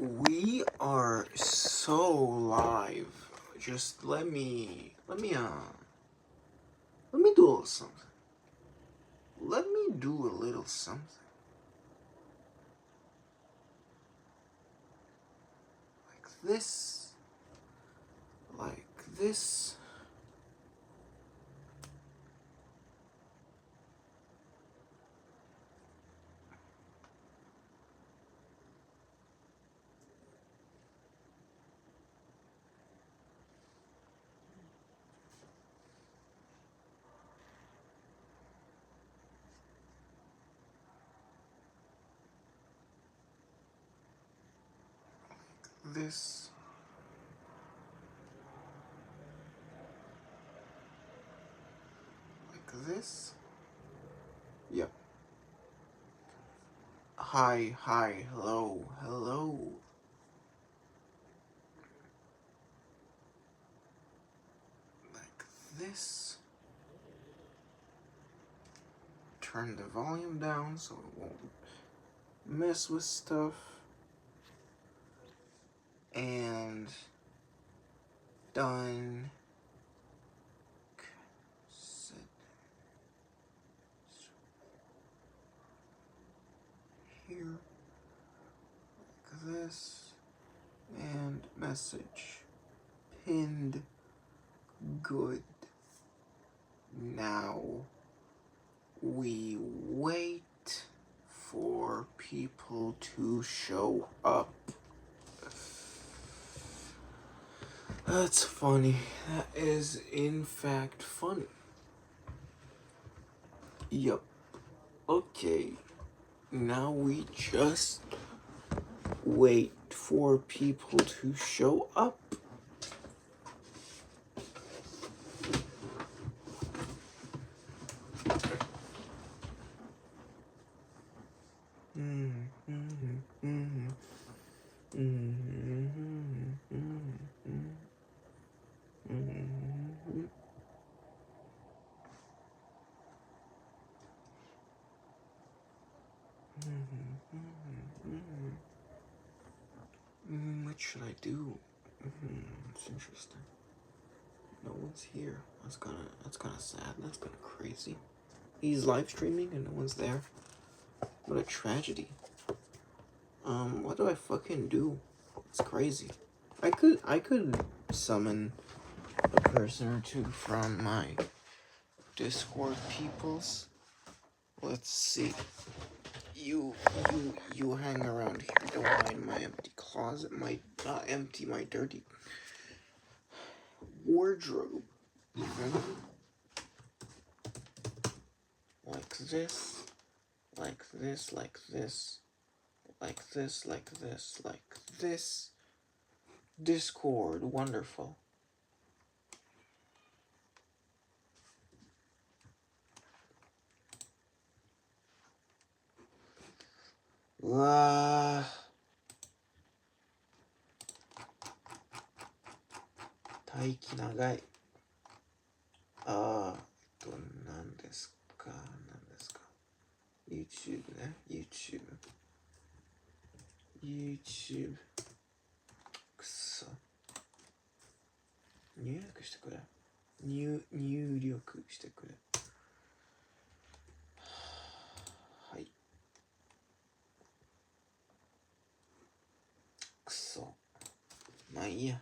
We are so live. Just let me do a little something. Let me do a little something. Like this. Like this. This. Like this. Yep. Hi, hello, hello. Like this. Turn the volume down so it won't mess with stuff. And done. Set here like this, and message pinned. Good. Now we wait for people to show up. That's funny. That is in fact funny. Yup. Okay. Now we just wait for people to show up. What should I do? It's interesting. No one's here. That's kind of sad. That's kind of crazy. He's live streaming and no one's there. What a tragedy. What do I fucking do? It's crazy. I could summon a person or two from my Discord peoples. Let's see. You hang around here. Don't mind my empty closet. Not empty, my dirty wardrobe. Like this. Like this, like this. Like this, like this, like this. Discord, wonderful.待機長い。何ですか YouTube ね。YouTube。くそ。入力してくれ。入力してくれ。はい。くそ。まあいいや。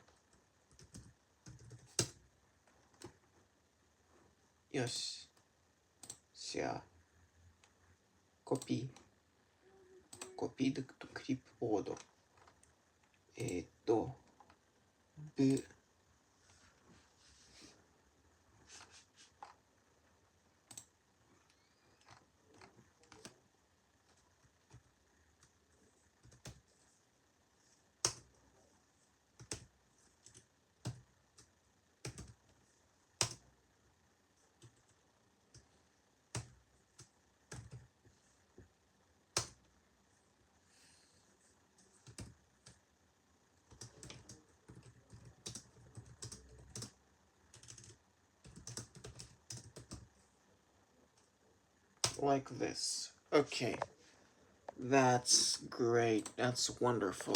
よし。シェア。コピードクリップボード。ブ。Like this. Okay. That's great. That's wonderful.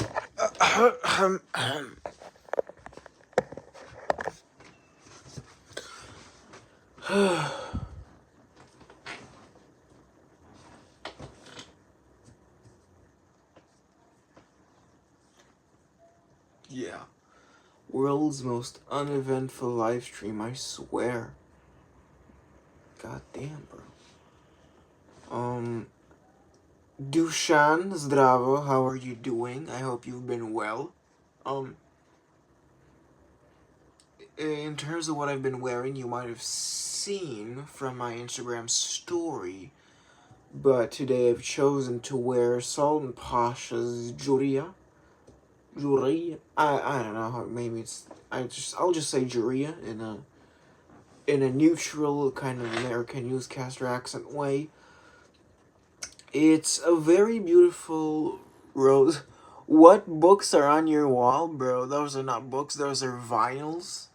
Yeah. World's most uneventful live stream, I swear. God damn, bro. Dushan Zdravo, how are you doing? I hope you've been well. Um, in terms of what I've been wearing, you might have seen from my Instagram story, but today I've chosen to wear Sultan Pasha's Juria. I don't know how, maybe it's, I'll just say Juria in a neutral kind of American newscaster accent way. It's a very beautiful rose. What books are on your wall, bro? Those are not books, those are vinyls.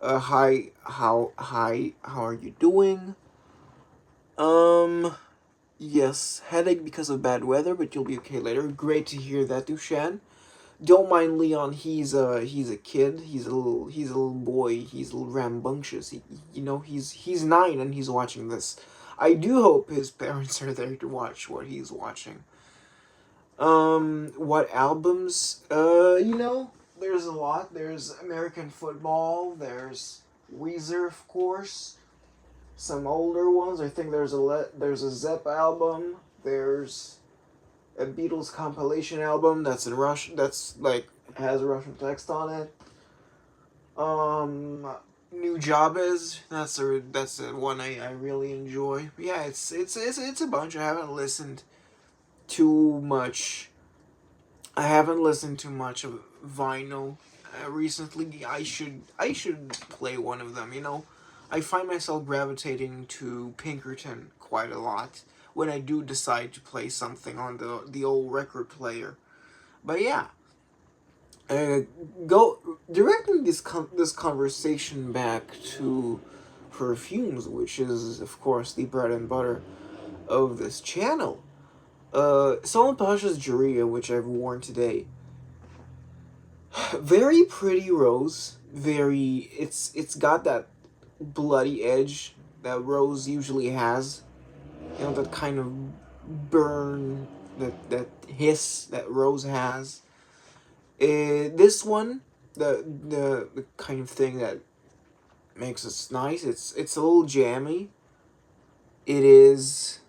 Hi, how are you doing? Yes, headache because of bad weather, but you'll be okay later. Great to hear that, Dushan. Don't mind Leon. He's a kid. He's a little boy. He's a little rambunctious. He's 9 and he's watching this. I do hope his parents are there to watch what he's watching. What albums? There's a lot. There's American Football. There's Weezer, of course. Some older ones. I think there's a Zepp album. There's a Beatles compilation album that's in Russian. That's like has Russian text on it. New Jabez. That's a one I really enjoy. Yeah, it's a bunch. I haven't listened too much. I haven't listened too much of vinyl recently. I should play one of them. I find myself gravitating to Pinkerton quite a lot when I do decide to play something on the old record player. But yeah, go directing this conversation back to perfumes, which is of course the bread and butter of this channel. Solon Pasha's Juria, which I've worn today. Very pretty rose. It's got that bloody edge that rose usually has. That kind of burn, that hiss that rose has. This one, the kind of thing that makes it nice. It's a little jammy. It is.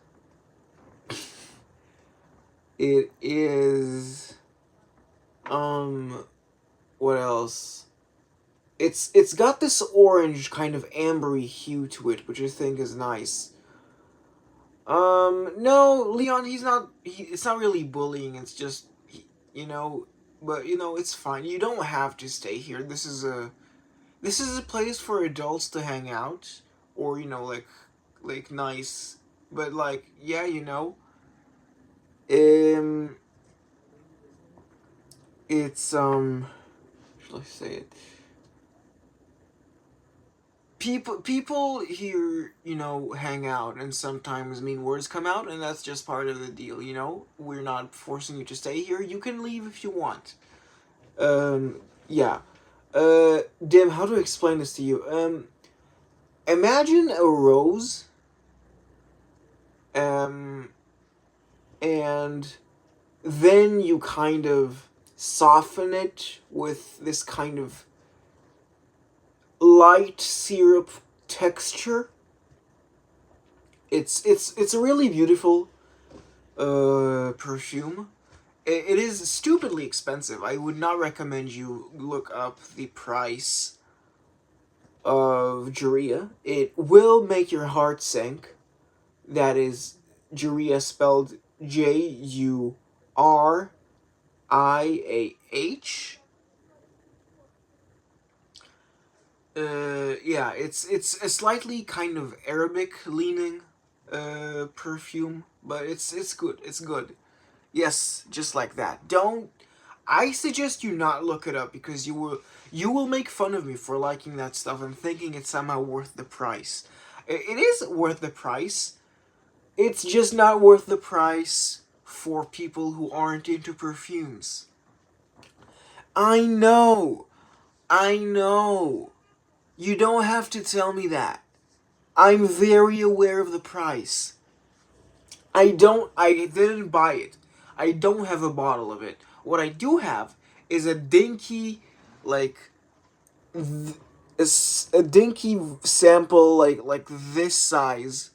It is. What else? It's got this orange kind of ambery hue to it, which I think is nice. No, Leon, it's not really bullying, it's just, but, it's fine. You don't have to stay here. This is a place for adults to hang out, or, like, nice, but, like, yeah, it's, should I say it? People here, hang out, and sometimes mean words come out, and that's just part of the deal. We're not forcing you to stay here. You can leave if you want. Yeah. Dim, how to explain this to you? Imagine a rose, and then you kind of soften it with this kind of light syrup texture. It's a really beautiful perfume. It is stupidly expensive. I would not recommend you look up the price of Juria. It will make your heart sink. That is Juria spelled Juriah. Yeah, it's a slightly kind of Arabic leaning perfume, but it's good. It's good. Yes, just like that. Don't. I suggest you not look it up because you will make fun of me for liking that stuff and thinking it's somehow worth the price. It is worth the price. It's just not worth the price for people who aren't into perfumes. I know. I know. You don't have to tell me that. I'm very aware of the price. I didn't buy it. I don't have a bottle of it. What I do have is a dinky, like, a dinky sample, like this size,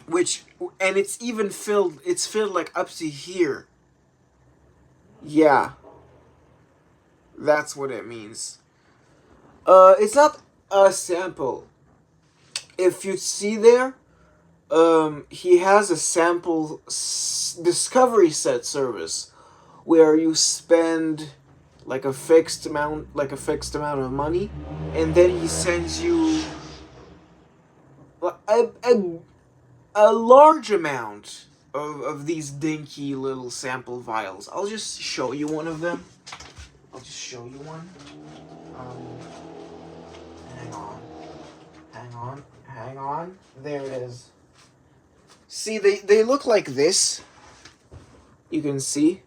which, and it's filled like up to here. Yeah, that's what it means. It's not a sample. If you see there, he has a sample discovery set service where you spend like a fixed amount of money, and then he sends you a large amount of these dinky little sample vials. I'll just show you one of them. I'll just show you one. Um, hang on. There it is. See, they look like this. You can see.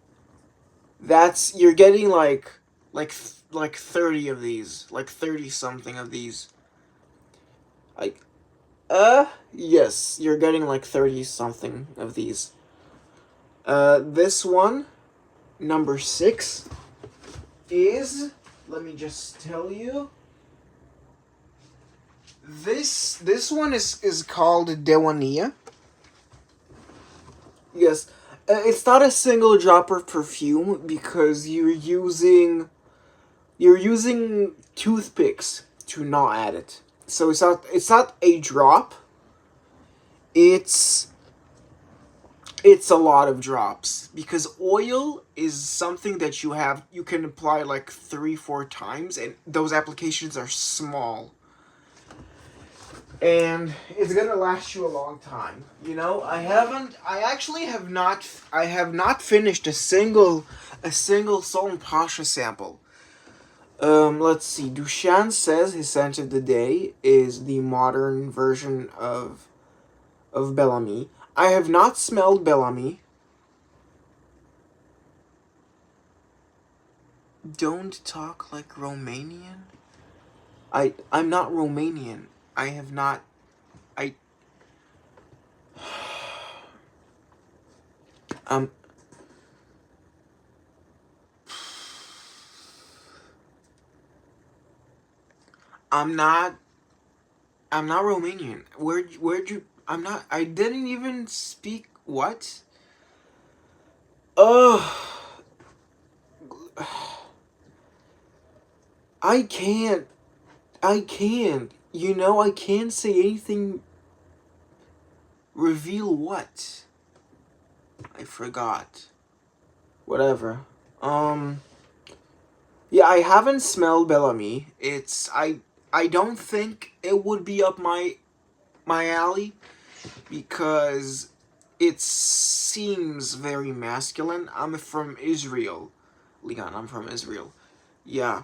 You're getting like 30 of these, like 30 something of these. Like, yes, you're getting like 30 something of these. This one, number 6, is, let me just tell you. This one is called Dewania. Yes, it's not a single drop of perfume because you're using toothpicks to not add it. So it's not a drop. It's a lot of drops because oil is something that you can apply like 3-4 times, and those applications are small. And it's gonna last you a long time. You know, I have not finished a single Salt and Pasha sample. Let's see. Dushan says his scent of the day is the modern version of Bellamy. I have not smelled Bellamy. Don't talk like Romanian. I'm not Romanian. I have not. Um. I'm not Romanian. Where'd you? I'm not. I didn't even speak. What? I can't. You know, I can't say anything. Reveal what? I forgot. Whatever. Yeah, I haven't smelled Bellamy. I don't think it would be up my alley because it seems very masculine. I'm from Israel. Leon, I'm from Israel. Yeah.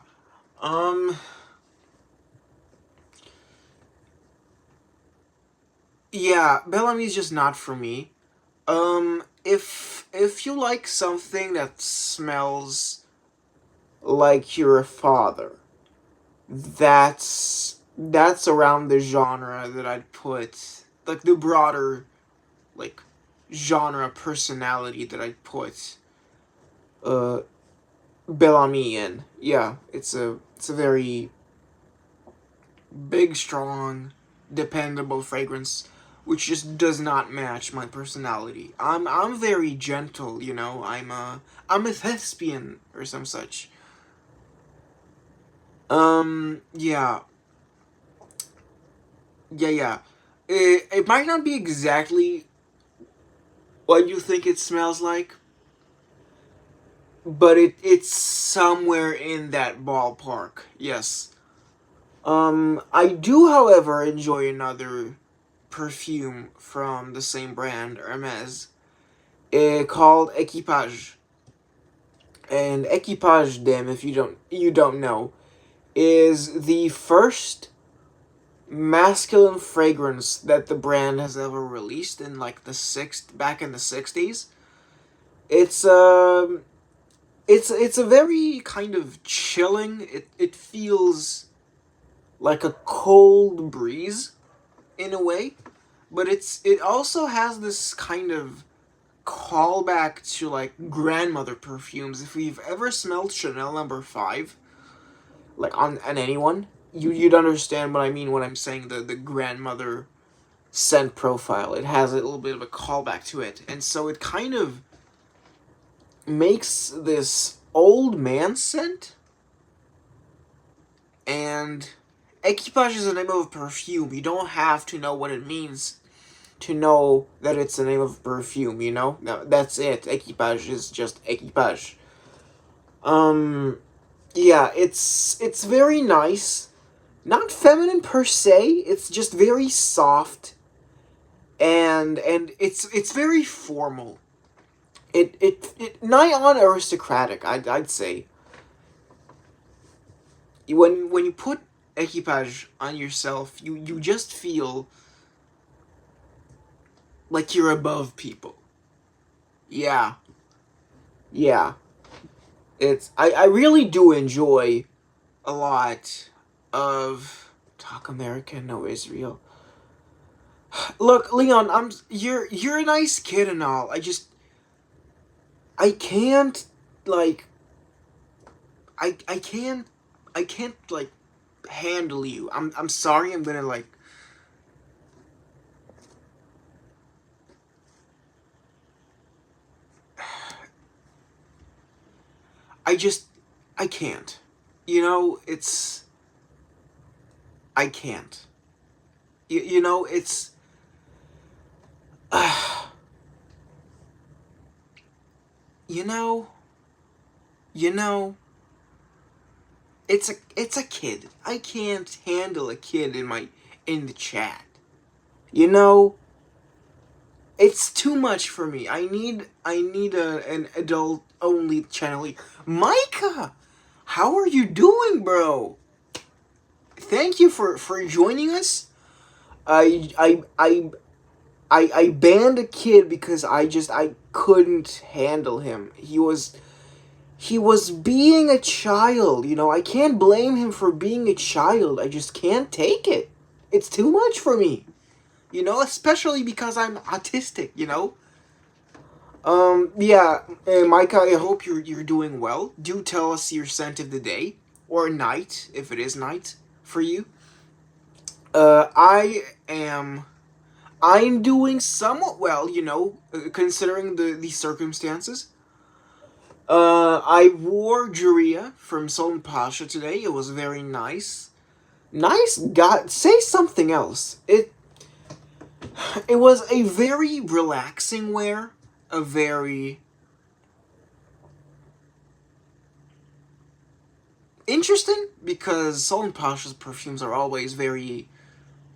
Yeah, Bellamy's just not for me. If you like something that smells like your father, that's around the genre that I'd put, like the broader, like, genre personality that I'd put Bellamy in. Yeah, it's a very big, strong, dependable fragrance, which just does not match my personality. I'm very gentle, you know. I'm a thespian or some such. Yeah. Yeah. It might not be exactly what you think it smells like, but it's somewhere in that ballpark. Yes. I do, however, enjoy another perfume from the same brand, Hermes, called Equipage. And Equipage, damn, if you don't know, is the first masculine fragrance that the brand has ever released in like back in the 60s. It's it's a very kind of chilling. It feels like a cold breeze in a way, but it also has this kind of callback to like grandmother perfumes. If you've ever smelled Chanel No. 5, like on anyone, you'd understand what I mean when I'm saying the grandmother scent profile. It has a little bit of a callback to it, and so it kind of makes this old man scent. And Equipage is the name of a perfume. You don't have to know what it means to know that it's the name of a perfume, you know? No, that's it. Equipage is just Equipage. Yeah, it's very nice. Not feminine per se, it's just very soft, and it's very formal. It nigh on aristocratic, I'd say. When you put Equipage on yourself, you just feel like you're above people. Yeah. Yeah. I really do enjoy a lot of Talk American, no Israel. Look, Leon, you're a nice kid and all. I can't like I can't like handle you. I'm sorry. I'm gonna like I just I can't. You know, I can't. You know, it's you know, you know, it's a kid. I can't handle a kid in the chat. You know, it's too much for me. I need an adult only channel. Micah, how are you doing, bro? Thank you for joining us. I banned a kid because I couldn't handle him. He was being a child, you know. I can't blame him for being a child. I just can't take it. It's too much for me. You know, especially because I'm autistic, you know? Yeah, Micah, I hope you're doing well. Do tell us your scent of the day, or night, if it is night for you. I am... I'm doing somewhat well, you know, considering the circumstances. I wore Juria from Sultan Pasha today. It was very nice. Nice guy. Say something else. It was a very relaxing wear. A very interesting, because Sultan Pasha's perfumes are always very,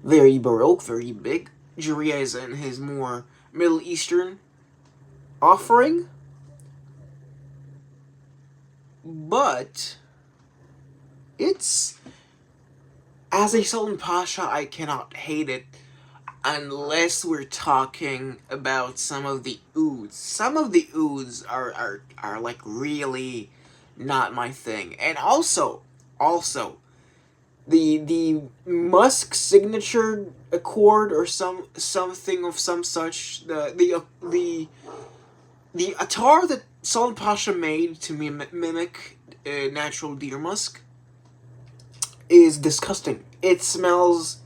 very baroque, very big. Juria is in his more Middle Eastern offering. But it's... As a Sultan Pasha, I cannot hate it unless we're talking about some of the ouds. Some of the ouds are like really not my thing. And also, the Musk signature accord or something of some such, the attar that Sultan Pasha made to mimic natural deer musk is disgusting. It smells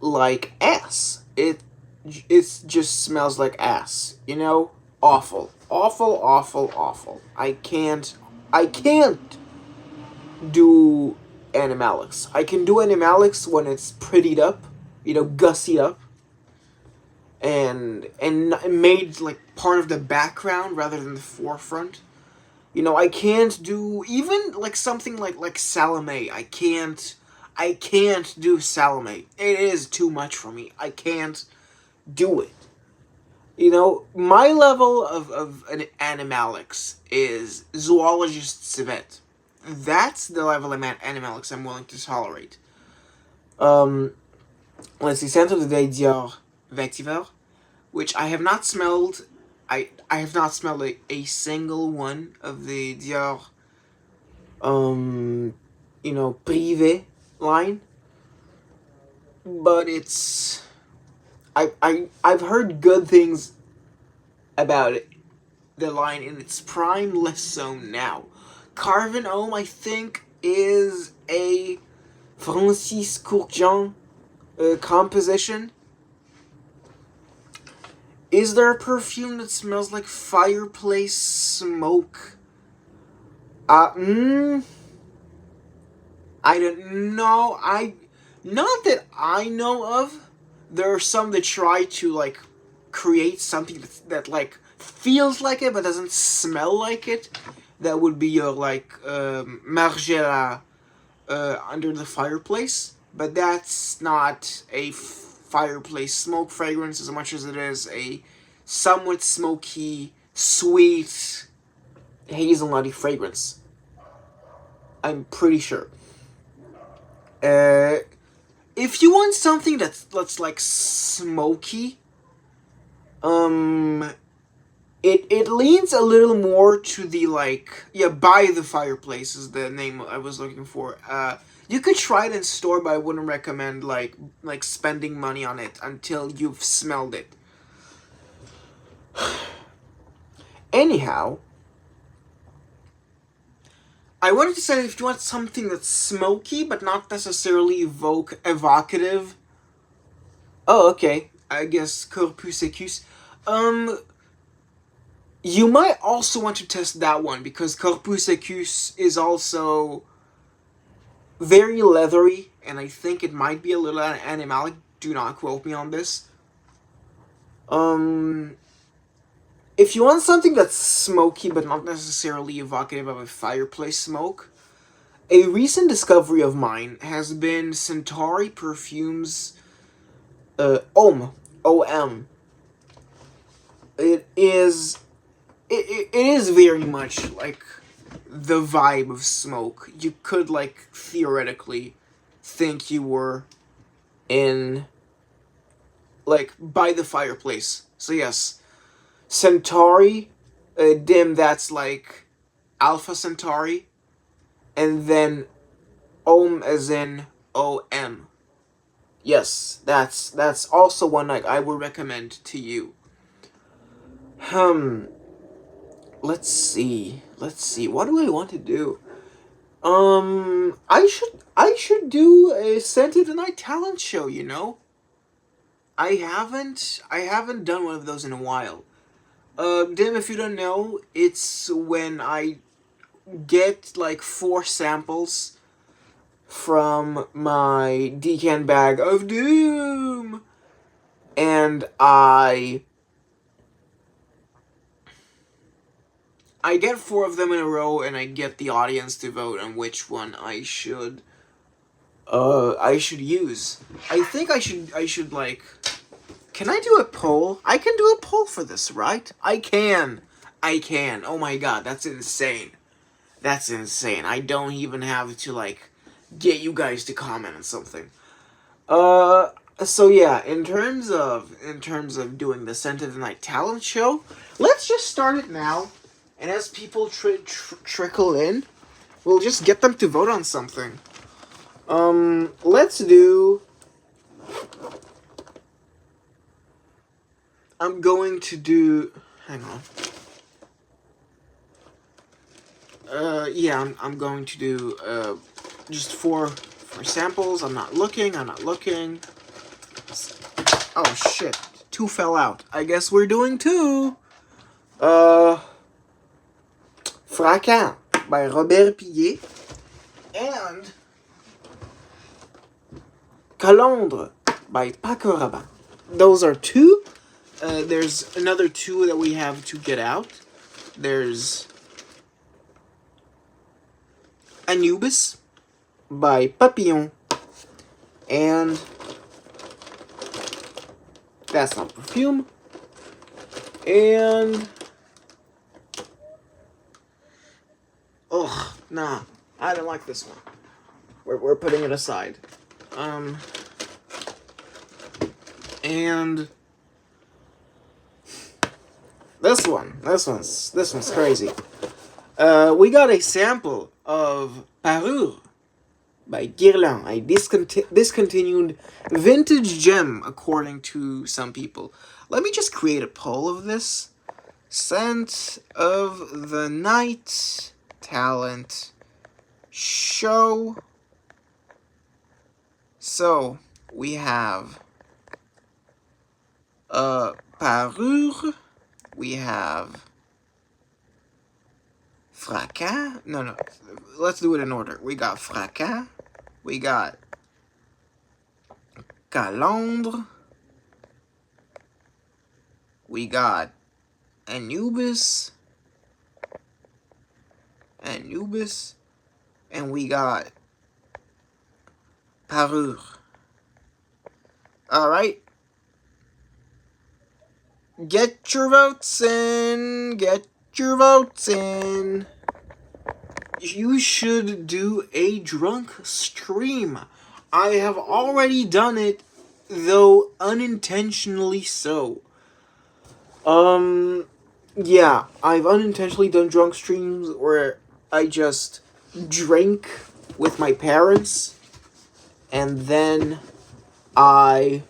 like ass. It just smells like ass. You know, awful, awful, awful, awful. I can't do animalics. I can do animalics when it's prettied up, you know, gussied up, and made like part of the background rather than the forefront. You know, I can't do even like something like Salome. I can't do Salome. It is too much for me. I can't do it. You know, my level of an animalics is zoologist civet. That's the level of animalics I'm willing to tolerate. Let's see, scent of the day, Dior Vetiver, which I have not smelled I have not smelled a single one of the Dior, Privé line, but I've heard good things about it, the line in its prime, less so now. Carven Homme, I think, is a Francis Kurkdjian composition. Is there a perfume that smells like fireplace smoke? I don't know. Not that I know of. There are some that try to like create something that like feels like it but doesn't smell like it. That would be your Margiela under the fireplace, but that's not a fireplace smoke fragrance as much as it is a somewhat smoky, sweet, hazelnutty fragrance. I'm pretty sure. If you want something that's like smoky, it leans a little more to the By the Fireplace is the name I was looking for. You could try it in store, but I wouldn't recommend like spending money on it until you've smelled it. Anyhow, I wanted to say if you want something that's smoky but not necessarily evocative. Oh, okay. I guess Corpus Secus. You might also want to test that one because Corpus Secus is also very leathery, and I think it might be a little animalic. Do not quote me on this. If you want something that's smoky but not necessarily evocative of a fireplace smoke, a recent discovery of mine has been Centauri Perfumes Homme, O-M. It is very much like the vibe of smoke. You could theoretically think you were in by the fireplace. So yes, Centauri, dim, that's like Alpha Centauri, and then Homme as in O-M. Yes, that's also one I would recommend to you. Let's see. What do I want to do? I should do a Scented the Night talent show, you know? I haven't done one of those in a while. Dim, if you don't know, it's when I get 4 samples from my Decan Bag of Doom, and I get 4 of them in a row, and I get the audience to vote on which one I should use. I think I should can I do a poll? I can do a poll for this, right? I can. Oh my god, that's insane. That's insane. I don't even have to get you guys to comment on something. So yeah, in terms of doing the Scent of the Night talent show, let's just start it now. And as people trickle in, we'll just get them to vote on something. Let's do... I'm going to do... Hang on. Yeah, I'm going to do, just 4 samples. I'm not looking. Oh, shit. 2 fell out. I guess we're doing 2. Fracas by Robert Pillet and Calandre by Paco Rabanne. Those are 2. There's another 2 that we have to get out. There's Anubis by Papillon, and that's not perfume, and nah, I don't like this one. We're putting it aside. And this one's crazy. We got a sample of Parure by Guerlain, a discontinued vintage gem, according to some people. Let me just create a poll of this. Scent of the Night Talent Show. So, we have Parure, we have Fracas. No, let's do it in order. We got Fracas, we got Calandre, we got Anubis, and we got Parure. Alright. Get your votes in. Get your votes in. You should do a drunk stream. I have already done it, though unintentionally so. Yeah, I've unintentionally done drunk streams where I just drink with my parents, and then I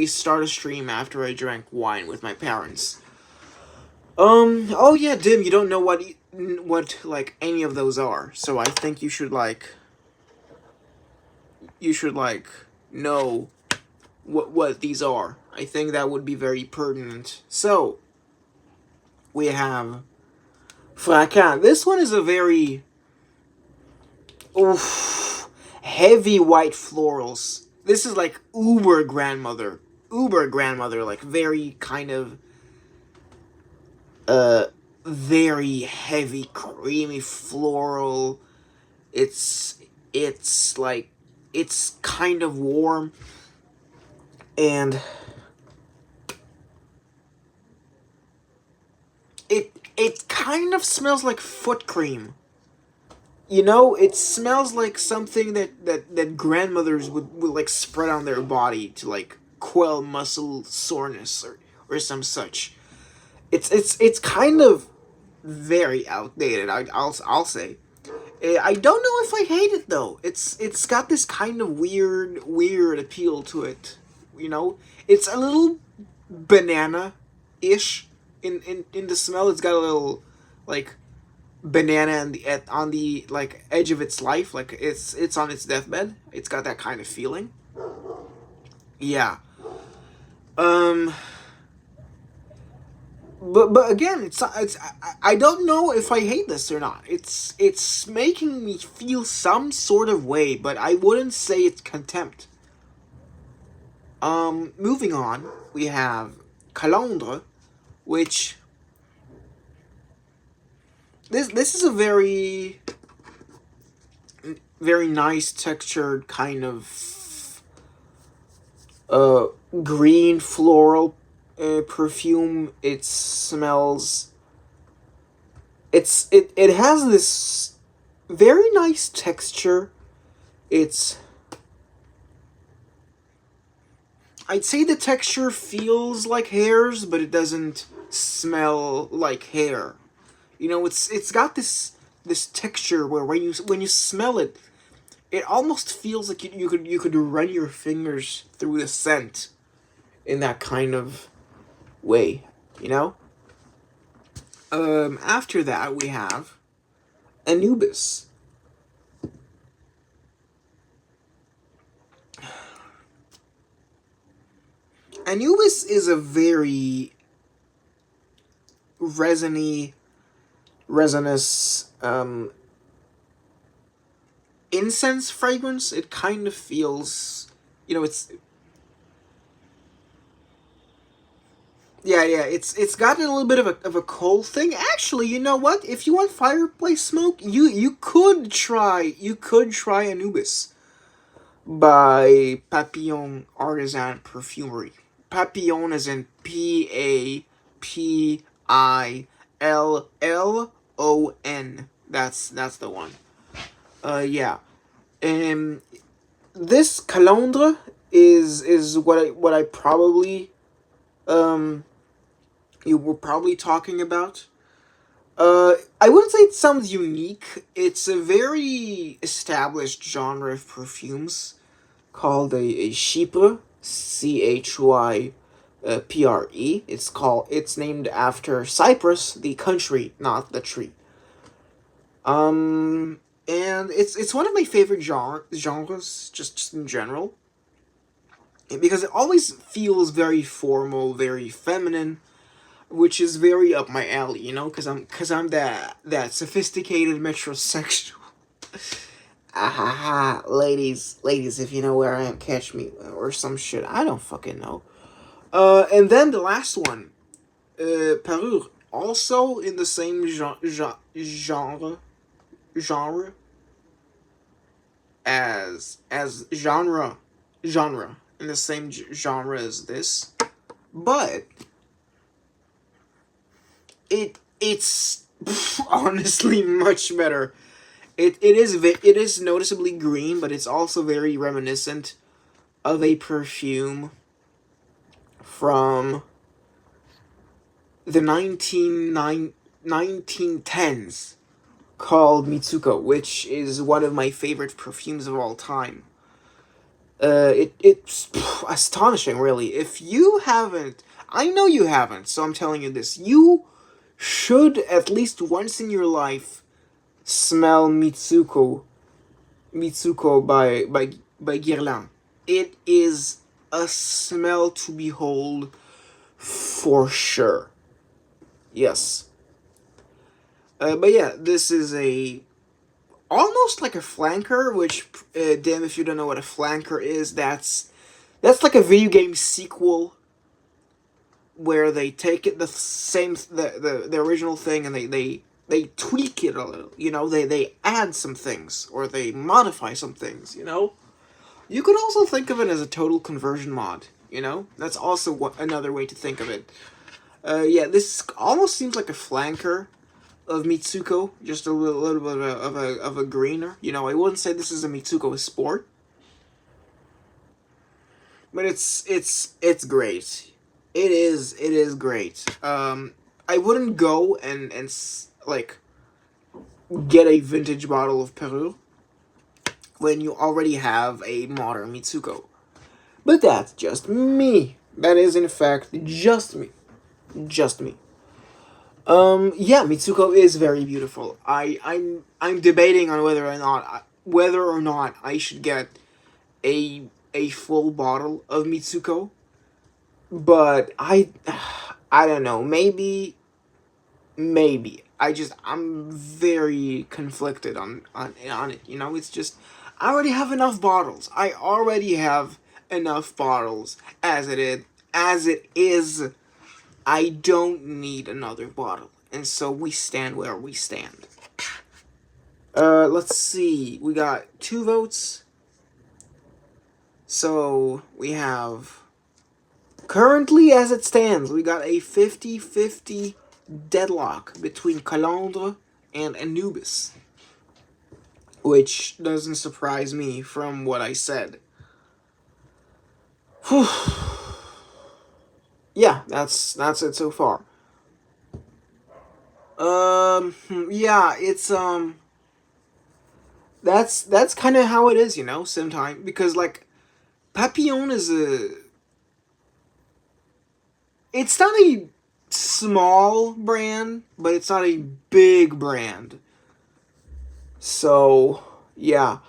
start a stream after I drank wine with my parents. Oh yeah, Dim, you don't know what like any of those are, so I think you should know what these are. I think that would be very pertinent. So, we have Fracas. This one is a very heavy white florals. This is like uber grandmother, like very kind of very heavy, creamy floral. It's like, it's kind of warm, and it kind of smells like foot cream. You know, it smells like something that grandmothers would like spread on their body to like quell muscle soreness or some such. It's kind of very outdated. I'll say. I don't know if I hate it though. It's got this kind of weird appeal to it. You know, it's a little banana-ish in the smell. It's got a little like banana on the like edge of its life, like it's on its deathbed. It's got that kind of feeling. Yeah. But again, I don't know if I hate this or not. It's making me feel some sort of way, but I wouldn't say it's contempt. Moving on, we have Calandre, which this is a very nice textured kind of green floral perfume. It smells, it has this very nice texture. I'd say the texture feels like hairs, but it doesn't smell like hair. You know, it's got this texture where when you smell it, it almost feels like you could run your fingers through the scent in that kind of way, you know? After that, we have Anubis. Anubis is a very resinous, incense fragrance. It kind of feels, you know, it's it's got a little bit of a coal thing. Actually, you know what? If you want fireplace smoke, you could try Anubis by Papillon Artisan Perfumery. Papillon is in PAPILLON. That's the one. Yeah. This Calandre is what I probably you were probably talking about. I wouldn't say it sounds unique. It's a very established genre of perfumes called a Chypre, Chy Pre. It's named after Cyprus, the country, not the tree. And it's one of my favorite genres, just in general, because it always feels very formal, very feminine, which is very up my alley, you know, because I'm that sophisticated metrosexual. Ah, ladies, if you know where I am, catch me or some shit. I don't fucking know. And then the last one, Parure, also in the same genre as genre in the same genre as this, but it's honestly much better. It is noticeably green, but it's also very reminiscent of a perfume from the 1910s called Mitsuko, which is one of my favorite perfumes of all time. It's astonishing, really. If you haven't, I know you haven't, so I'm telling you this. You should at least once in your life smell Mitsuko by Guerlain. It is a smell to behold for sure. Yes. But yeah, this is a almost like a flanker, which damn if you don't know what a flanker is, that's like a video game sequel where they take it the original thing and they tweak it a little, you know, they add some things or they modify some things, you know. You could also think of it as a total conversion mod, you know. That's also another way to think of it. Yeah, this almost seems like a flanker of Mitsuko, just a little bit of a greener. You know, I wouldn't say this is a Mitsuko Sport, but it's great. It is great. I wouldn't go and like get a vintage bottle of Peru when you already have a modern Mitsuko. But that's just me. That is in fact just me. Just me. Yeah, Mitsuko is very beautiful. I'm debating on whether or not I should get a full bottle of Mitsuko, but I don't know. Maybe. I'm very conflicted on it. You know, it's just I already have enough bottles. I already have enough bottles as it is. I don't need another bottle. And so we stand where we stand. Let's see. We got 2 votes. So we have currently as it stands, we got a 50-50 deadlock between Calandre and Anubis, which doesn't surprise me from what I said. Whew. Yeah, that's it so far. Yeah, it's that's kind of how it is, you know, sometimes, because like Papillon is it's not a small brand, but it's not a big brand. So, yeah.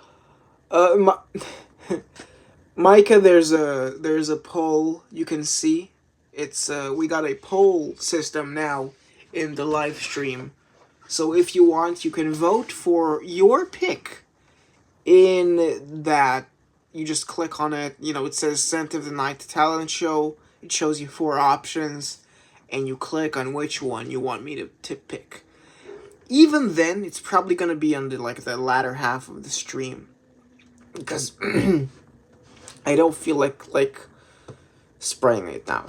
Micah, there's a poll you can see. It's we got a poll system now in the live stream. So if you want, you can vote for your pick in that. You just click on it, you know, it says Scent of the Night Talent Show. It shows you 4 options, and you click on which one you want me to pick. Even then, it's probably gonna be on the latter half of the stream, because I don't feel like spraying it now.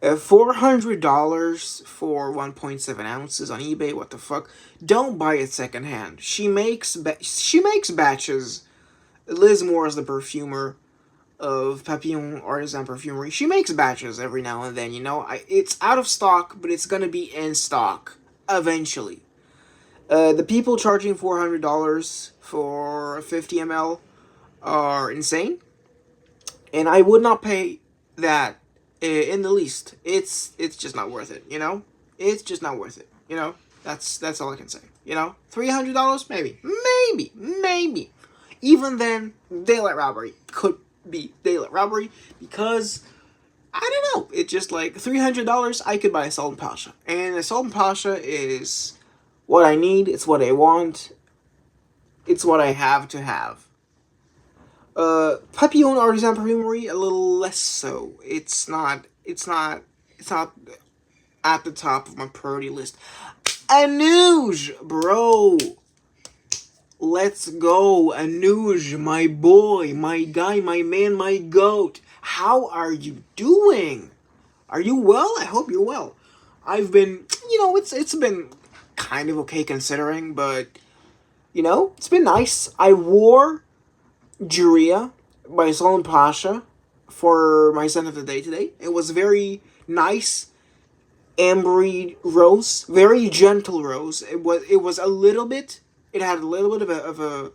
$400 for 1.7 ounces on eBay. What the fuck? Don't buy it secondhand. She makes batches. Liz Moore is the perfumer. of Papillon Artisan Perfumery. She makes batches every now and then, you know. It's out of stock, but it's gonna be in stock eventually. The people charging $400 for 50 ml are insane, and I would not pay that in the least. It's just not worth it, you know. It's just not worth it, you know. That's all I can say. You know, $300 maybe. Even then, daylight robbery could be daylight robbery because I don't know. It's just like $300. I could buy a Sultan Pasha, and a Sultan Pasha is what I need. It's what I want. It's what I have to have. Papillon Artisan Perfumery a little less so. It's not at the top of my priority list. Anouge, bro. Let's go, Anouge, my boy, my guy, my man, my goat. How are you doing? Are you well? I hope you're well. I've been, it's been kind of okay considering, but, it's been nice. I wore Juria by Sultan Pasha for my scent of the day today. It was very nice, ambery rose, very gentle rose. It was a little bit. It had a little bit of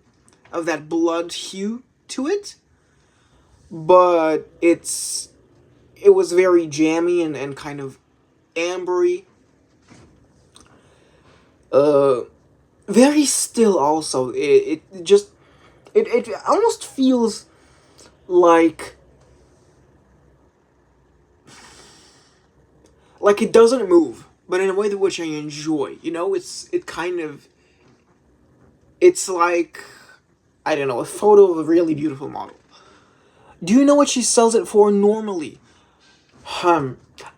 that blood hue to it, but it was very jammy and kind of ambery. Very still also. It almost feels like it doesn't move, but in a way that which I enjoy. It's like, I don't know, a photo of a really beautiful model. Do you know what she sells it for normally?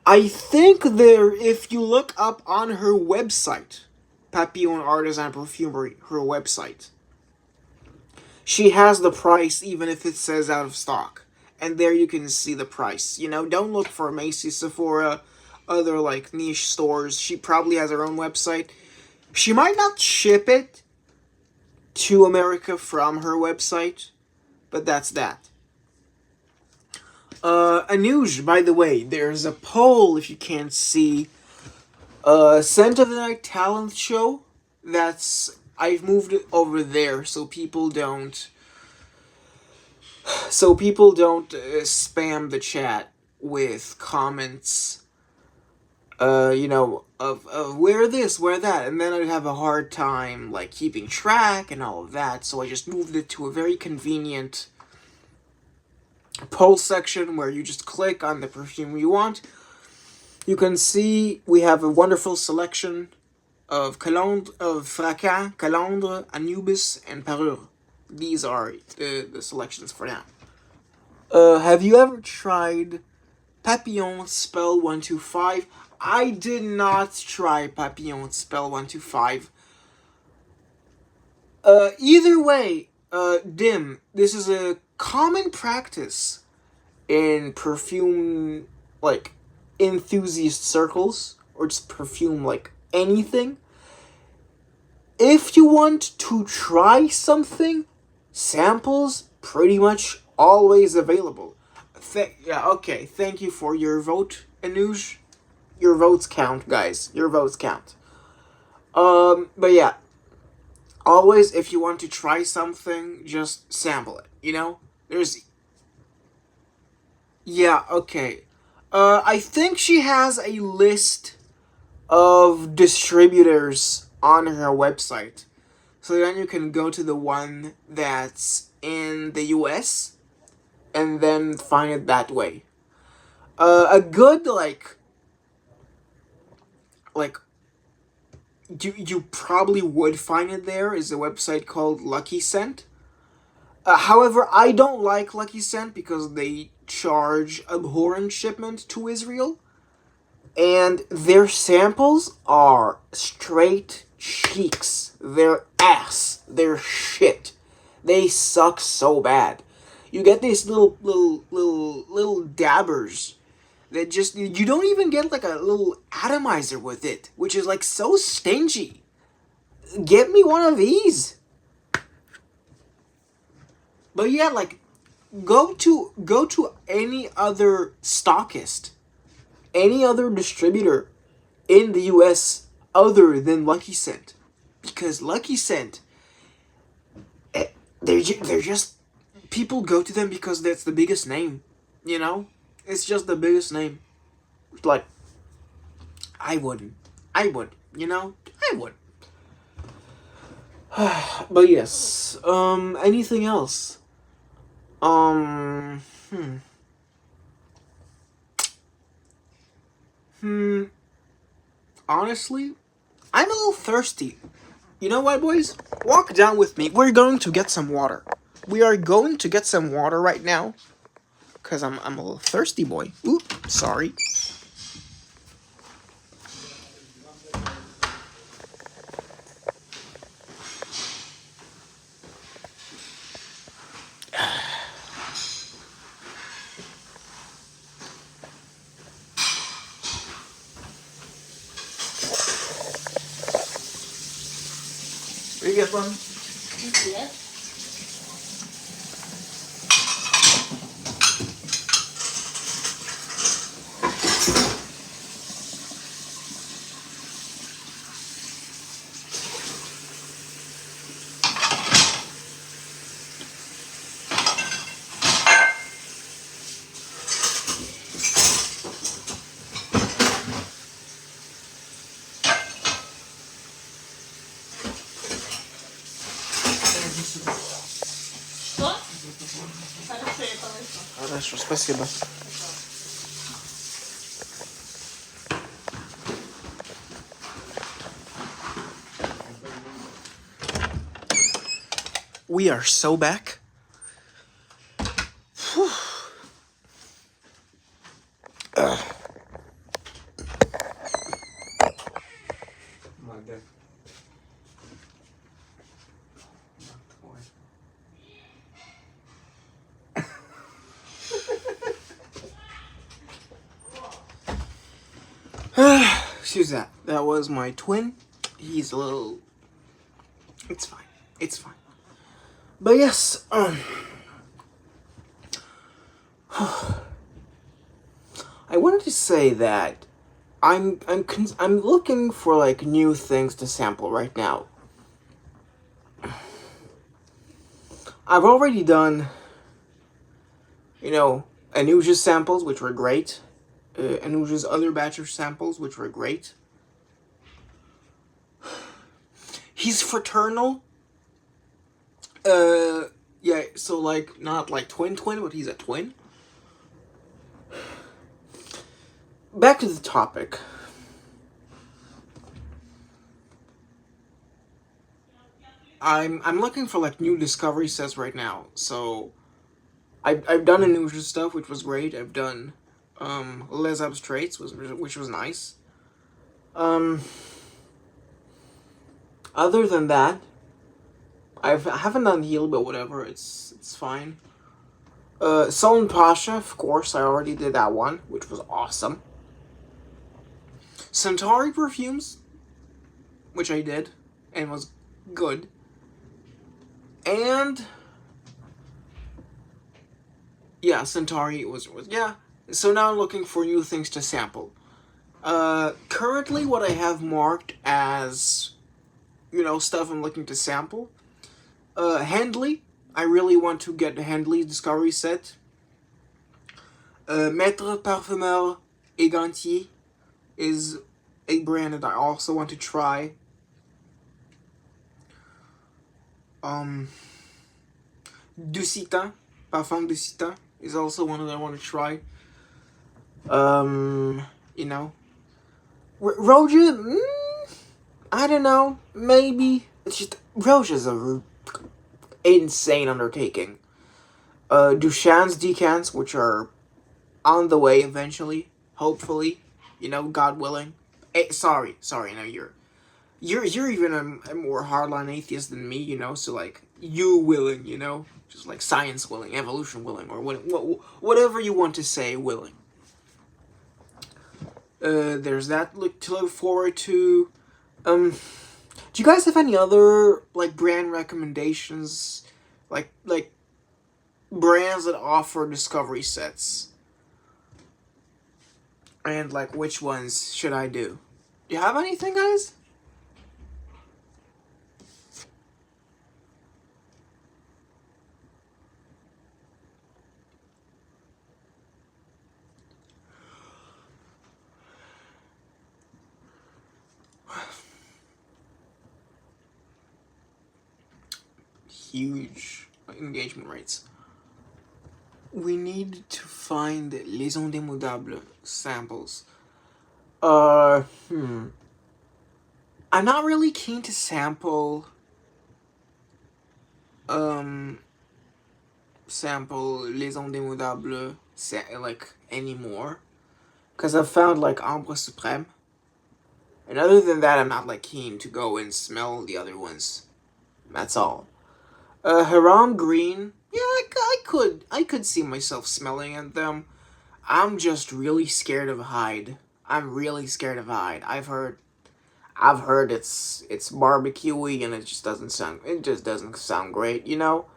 I think if you look up on her website, Papillon Artisan Perfumery, her website, she has the price even if it says out of stock. And there you can see the price. Don't look for Macy's, Sephora, other like niche stores. She probably has her own website. She might not ship it to America from her website, but that's that. Anouge, by the way, there's a poll, if you can't see, Scent of the Night talent show. I've moved it over there so people don't spam the chat with comments, of where this, where that, and then I'd have a hard time, like, keeping track and all of that, so I just moved it to a very convenient poll section where you just click on the perfume you want. You can see we have a wonderful selection of Fracas, Calandre, Anubis, and Parure. These are the selections for now. Have you ever tried Papillon Spell 125? I did not try Papillon Spell 125. Either way, Dim, this is a common practice in perfume, like, enthusiast circles, or just perfume, like, anything. If you want to try something, samples pretty much always available. Thank you for your vote, Anouge. Your votes count, guys. Your votes count. But yeah. Always, if you want to try something, just sample it, Yeah, okay. I think she has a list of distributors on her website. So then you can go to the one that's in the US and then find it that way. A good, you probably would find it there is a website called Lucky Scent. However, I don't like Lucky Scent because they charge abhorrent shipment to Israel. And their samples are straight cheeks. They're ass. They're shit. They suck so bad. You get these little dabbers that just, you don't even get like a little atomizer with it, which is like so stingy. Get me one of these. But yeah, like, go to any other stockist, any other distributor in the US other than Lucky Scent, because Lucky Scent, they're just, people go to them because that's the biggest name, you know? It's just the biggest name. Like, I would, you know? I would. But yes, anything else? Um, hmm. Honestly, I'm a little thirsty. You know what, boys? Walk down with me. We're going to get some water. We are going to get some water right now. Because I'm a little thirsty, boy. Oop, sorry. Will you get one? Yes. Что? Хорошо, я повешу. Хорошо, спасибо. We are so back. Excuse that. That was my twin. He's a little... It's fine. It's fine. But yes, I wanted to say that I'm looking for like new things to sample right now. I've already done, you know, Anuja's samples, which were great. Anuja's other batch of samples, which were great. He's fraternal. Yeah, so like, not like twin, but he's a twin. Back to the topic. I'm looking for like new discovery sets right now. So I've done Anuja stuff, which was great. I've done Les Abstraits, which was nice. Other than that, I haven't done Heal, but whatever, it's fine. Sultan Pasha, of course, I already did that one, which was awesome. Centauri Perfumes, which I did, and was good. And yeah, Centauri was yeah. So now I'm looking for new things to sample. Currently what I have marked as, you know, stuff I'm looking to sample. Handley. I really want to get the Handley Discovery set. Maître Parfumeur et Gantier is a brand that I also want to try. Ducitin, Parfum Ducitin is also one that I want to try. You know, Roja, I don't know, maybe. It's just, Roja's a insane undertaking. Duchan's decants, which are on the way eventually, hopefully, you know, God willing. Sorry, no, you're even a more hardline atheist than me, you know, so like, you willing, you know, just like science willing, evolution willing, or whatever you want to say willing. There's that to look forward to. Do you guys have any other like brand recommendations, like brands that offer discovery sets. And like, which ones should I do? Do you have anything, guys? Huge engagement rates. We need to find les indémodables samples. I'm not really keen to sample les indémodables like anymore, because I've found like Ambre Suprême, and other than that, I'm not like keen to go and smell the other ones. That's all. Haram Green, yeah, I could see myself smelling at them. I'm just really scared of Hyde. I'm really scared of Hyde. I've heard it's barbecuey and it just doesn't sound great, you know?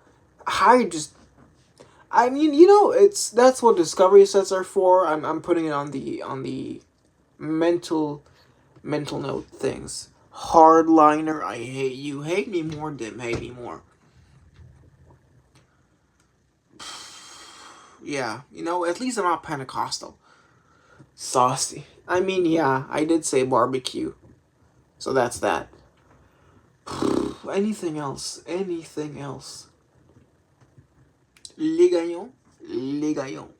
Hyde just, I mean, you know, that's what discovery sets are for. I'm putting it on the mental note things. Hardliner, I hate you. Hate me more, Dim. Hate me more. Yeah, you know, at least I'm not Pentecostal. Saucy. I mean, yeah, I did say barbecue. So that's that. Anything else? Anything else? Les Gaillons? Les Gaillons.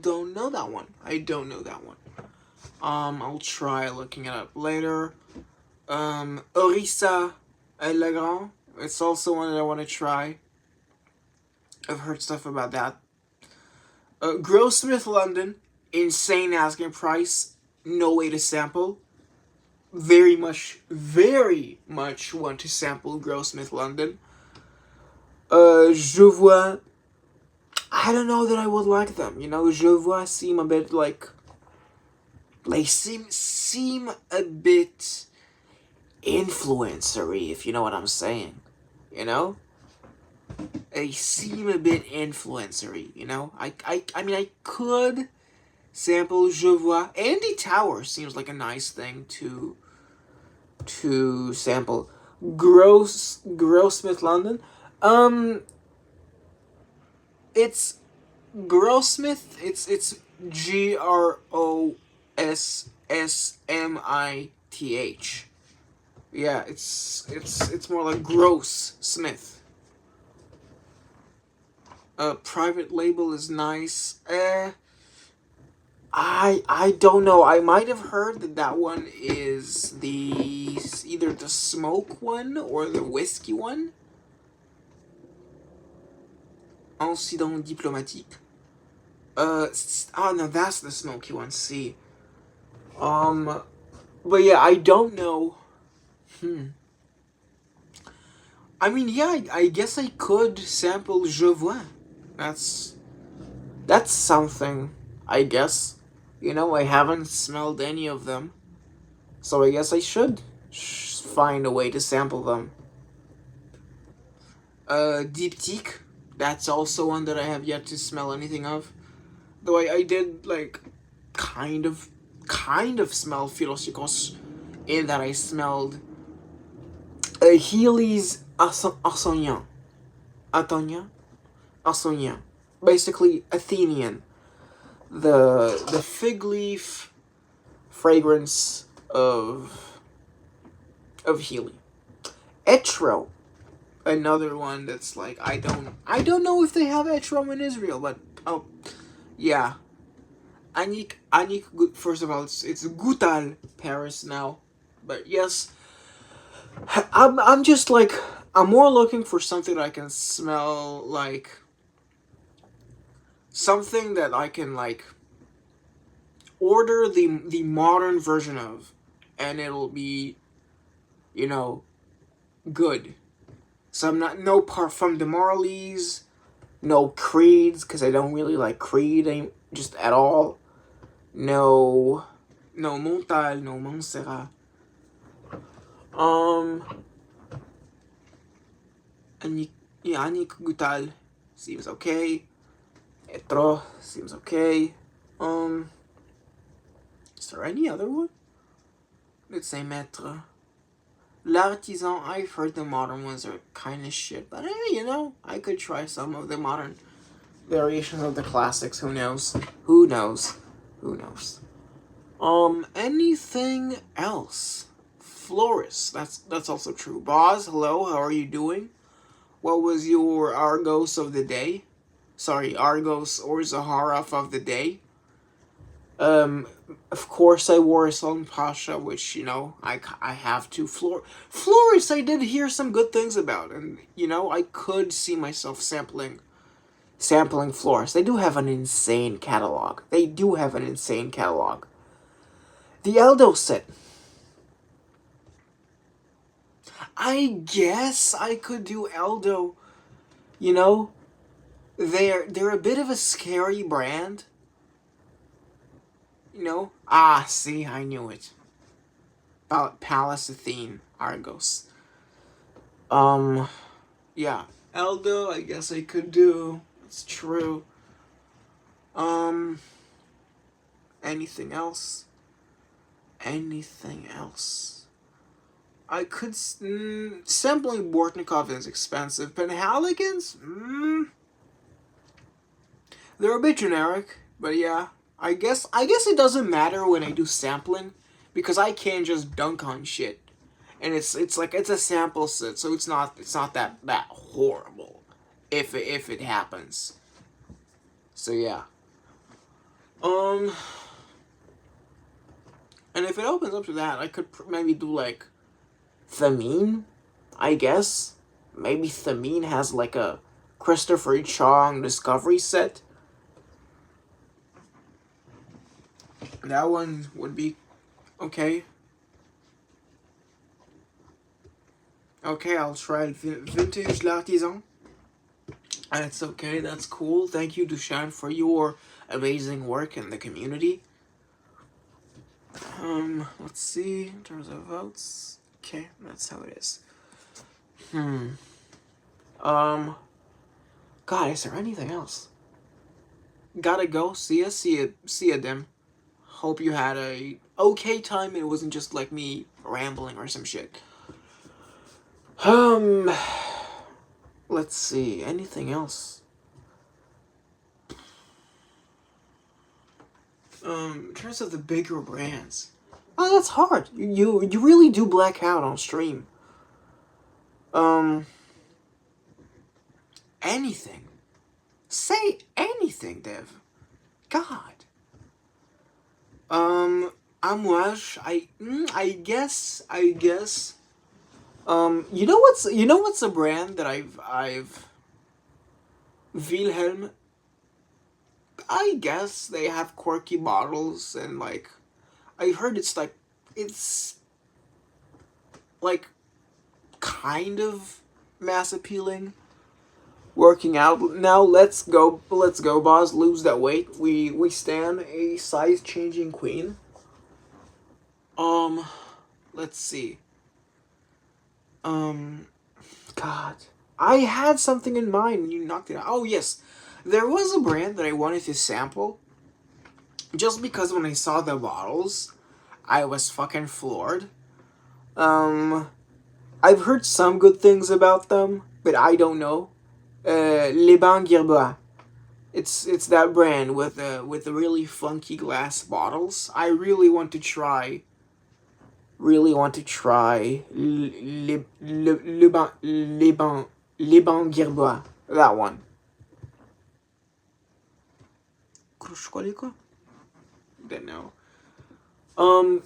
Don't know that one. I don't know that one. I'll try looking it up later. Orissa Legrand. It's also one that I want to try. I've heard stuff about that. Grossmith London. Insane asking price. No way to sample. Very much want to sample Grossmith London. Je vois. I don't know that I would like them. You know, Je vois seem a bit like. They seem a bit influencery, if you know what I'm saying. You know? They seem a bit influencery, you know? I mean, I could sample Je vois. Andy Tower seems like a nice thing to sample. Grossmith London. It's Grossmith. It's Grossmith. Yeah, it's more like Gross Smith. Private label is nice. I don't know. I might have heard that one is either the smoke one or the whiskey one. Incident diplomatique. No, that's the smoky one. See. But yeah, I don't know. I mean, yeah, I guess I could sample Je vois. That's something, I guess. You know, I haven't smelled any of them. So I guess I should find a way to sample them. Diptyque. That's also one that I have yet to smell anything of. Though I did, like, kind of smell Philosykos in that I smelled Healy's Arsagnat. Arsagnat. Basically, Athenian. The fig leaf fragrance of Healy. Etro. Another one that's like, I don't know if they have Etro in Israel, but oh yeah. Anik, first of all, it's Goutal Paris now. But yes, I'm just like, I'm more looking for something that I can smell, like something that I can like order the modern version of, and it'll be, you know, good. So I'm not, no Parfum de Marly's, no Creeds, because I don't really like Creed just at all. No Montal, no Montserrat. Annick Goutal. seems okay. Etro seems okay. Is there any other one? Let's say Maître. L'Artisan, I've heard the modern ones are kind of shit, but you know, I could try some of the modern variations of the classics. Who knows? Who knows? Who knows? Anything else? Floris, that's also true. Boz, hello, how are you doing? What was your Argos of the day? Sorry, Argos or Zaharov of the day? Of course I wore a Sultan Pasha, which, you know, I have to. Floris, I did hear some good things about, and, you know, I could see myself sampling Floris. They do have an insane catalog. The Eldo set. I guess I could do Eldo. You know, they're a bit of a scary brand. You know? Ah, see, I knew it. Palace Athene, Argos. Yeah. Eldo, I guess I could do. It's true. Anything else? I could... sampling Bortnikov is expensive. Penhaligans? They're a bit generic, but yeah. I guess it doesn't matter when I do sampling, because I can't just dunk on shit. And it's a sample set, so it's not that horrible if it happens. So yeah. And if it opens up to that, I could maybe do like Thameen, I guess. Maybe Thameen has like a Christopher Chong Discovery set. That one would be okay. Okay, I'll try Vintage L'Artisan. That's okay, that's cool. Thank you, Dushan, for your amazing work in the community. Let's see, in terms of votes. Okay, that's how it is. God, is there anything else? Gotta go. See ya, Dim. Hope you had a okay time and it wasn't just like me rambling or some shit. Let's see, anything else? In terms of the bigger brands. Oh, that's hard. You really do black out on stream. Anything. Say anything, Dev. God. Amouage, I guess. You know what's a brand that I've Wilhelm. I guess they have quirky bottles and like, I heard it's kind of mass appealing. Working out now. Let's go, boss. Lose that weight. We stand a size changing queen. Let's see. God, I had something in mind when you knocked it out. Oh yes, there was a brand that I wanted to sample. Just because when I saw the bottles, I was fucking floored. I've heard some good things about them, but I don't know. Les Bains Gerbois. It's that brand with the really funky glass bottles. I really want to try. Les Bains Gerbois. That one. Don't know.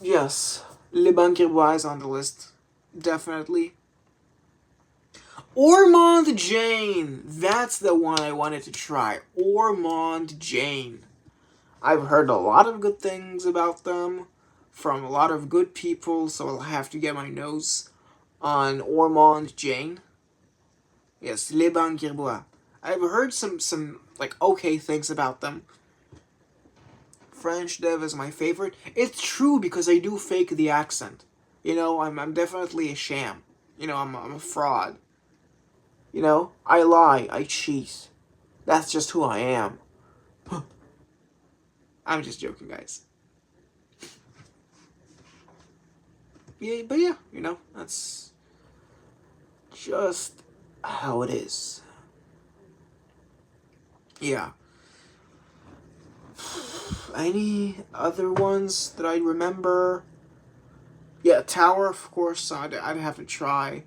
Yes. Les Bains Gerbois is on the list. Definitely. Ormond Jane. That's the one I wanted to try. Ormond Jane. I've heard a lot of good things about them from a lot of good people, so I'll have to get my nose on Ormond Jane. Yes, Les Bains Gerbois. I've heard some like okay things about them. French Dev is my favorite. It's true because I do fake the accent. You know, I'm definitely a sham. You know, I'm a fraud. You know, I lie, I cheat. That's just who I am. I'm just joking, guys. Yeah, but yeah, you know, that's just how it is. Yeah. Any other ones that I remember? Yeah, Tower, of course, I'd have to try.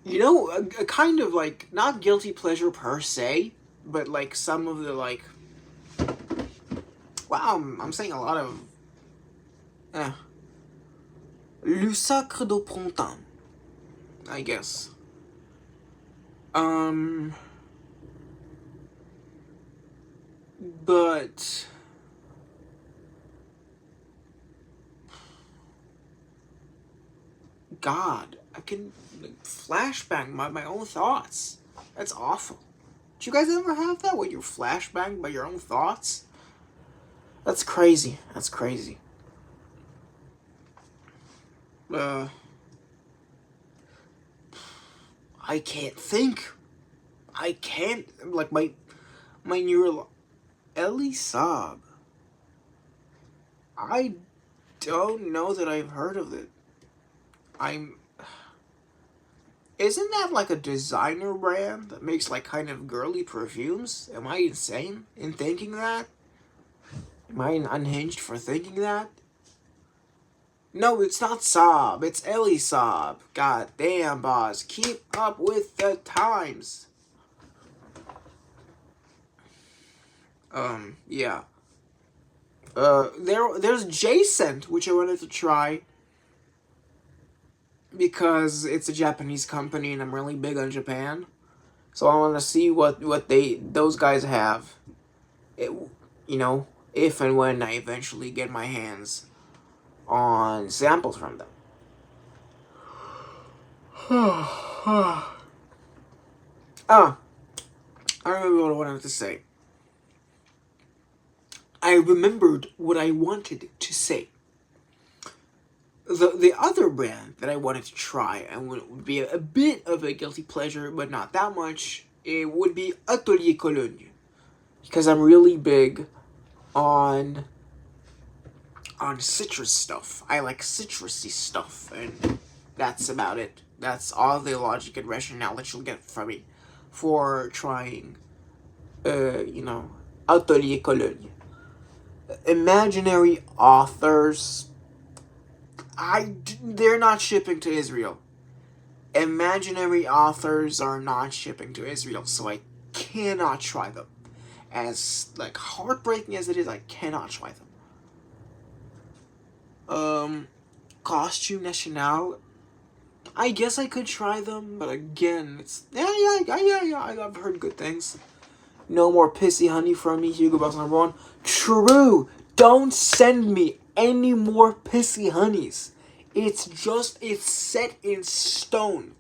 You know, a kind of like, not guilty pleasure per se, but like some of the like, wow, I'm saying a lot of, Le Sacre du Printemps, I guess. But God, I can like, flashbang my own thoughts. That's awful. Did you guys ever have that where you're flashbanged by your own thoughts? That's crazy. That's crazy. I can't think. I can't like my neural Elie Saab. I don't know that I've heard of it. Isn't that like a designer brand that makes like kind of girly perfumes? Am I insane in thinking that? Am I unhinged for thinking that? No, it's not Saab. It's Elie Saab. God damn, boss. Keep up with the times. Yeah. There's J-Scent, which I wanted to try because it's a Japanese company and I'm really big on Japan. So I want to see what those guys have. It, you know, if and when I eventually get my hands on samples from them. I remember what I wanted to say. I remembered what I wanted to say. The other brand that I wanted to try and would be a bit of a guilty pleasure, but not that much, it would be Atelier Cologne. Because I'm really big on citrus stuff. I like citrusy stuff, and that's about it. That's all the logic and rationale that you'll get from me for trying, Atelier Cologne. Imaginary authors, they're not shipping to Israel. Imaginary authors are not shipping to Israel, so I cannot try them. As like heartbreaking as it is, I cannot try them. Costume National, I guess I could try them, but again, it's yeah. I've heard good things. No more pissy honey from me, Hugo Boss #1. True, don't send me any more pissy honeys. It's set in stone.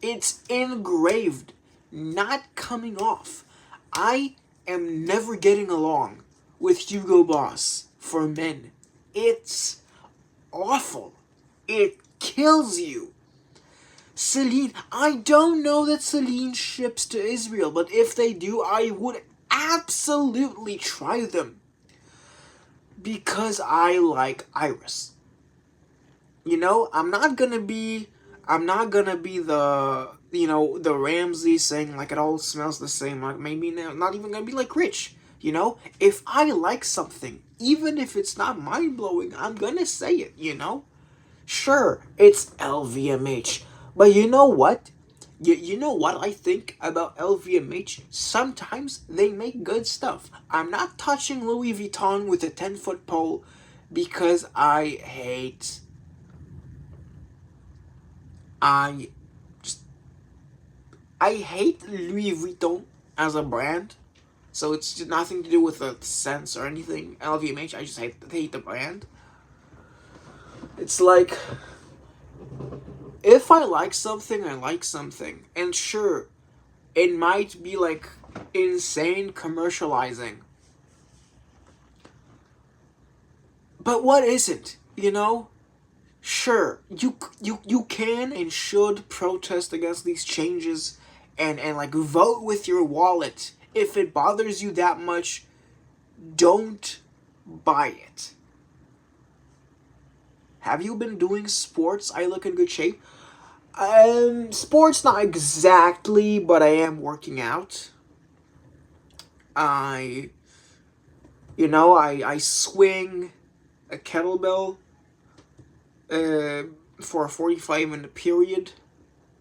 It's engraved, not coming off. I am never getting along with Hugo Boss for men. It's awful. It kills you. Celine, I don't know that Celine ships to Israel, but if they do, I would absolutely try them. Because I like Iris. You know, I'm not gonna be the, the Ramsey saying like it all smells the same. Like maybe not even gonna be like Rich. You know, if I like something, even if it's not mind blowing, I'm gonna say it. You know, sure, it's LVMH, but you know what? You know what I think about LVMH? Sometimes they make good stuff. I'm not touching Louis Vuitton with a 10-foot pole because I hate Louis Vuitton as a brand. So it's just nothing to do with the sense or anything. LVMH, I just hate the brand. It's like, if I like something, I like something. And sure, it might be like insane commercializing. But what isn't, you know? Sure, you can and should protest against these changes and like vote with your wallet. If it bothers you that much, don't buy it. Have you been doing sports? I look in good shape. Sports not exactly, but I am working out. I swing a kettlebell for a 45-minute period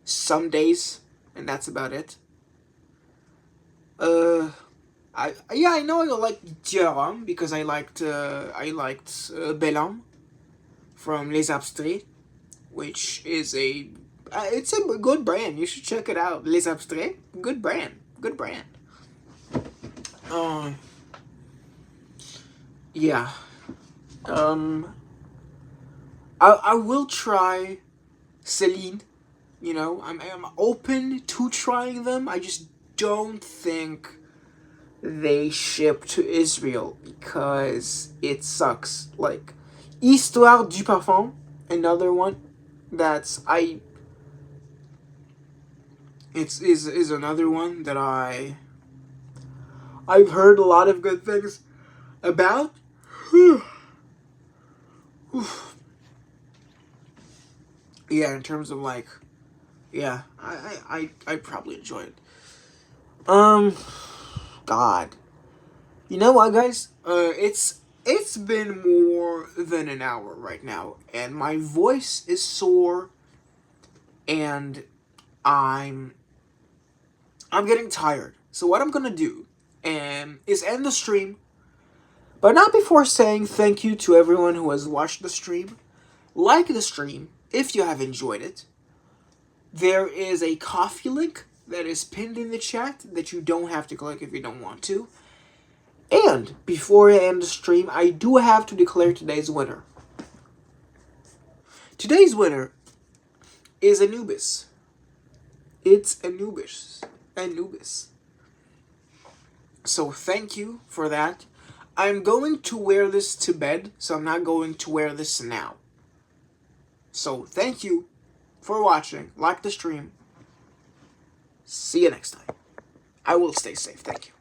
some days, and that's about it. I know I like Jérôme because I liked Belhomme from Les Abstraits, which is it's a good brand. You should check it out. Les Abstraits, good brand. Yeah. I will try Celine. I'm open to trying them. I just don't think they ship to Israel because it sucks. Like Histoire du Parfum, another one that's is another one that I've heard a lot of good things about. Yeah, in terms of like, yeah, I probably enjoy it. God, you know what, guys? It's been more than an hour right now, and my voice is sore, and I'm getting tired. So what I'm gonna do, is end the stream, but not before saying thank you to everyone who has watched the stream. Like the stream if you have enjoyed it. There is a coffee link that is pinned in the chat that you don't have to click if you don't want to. And before I end the stream, I do have to declare today's winner. Today's winner is Anubis. It's Anubis. So thank you for that. I'm going to wear this to bed, so I'm not going to wear this now. So thank you for watching. Like the stream. See you next time. I will stay safe. Thank you.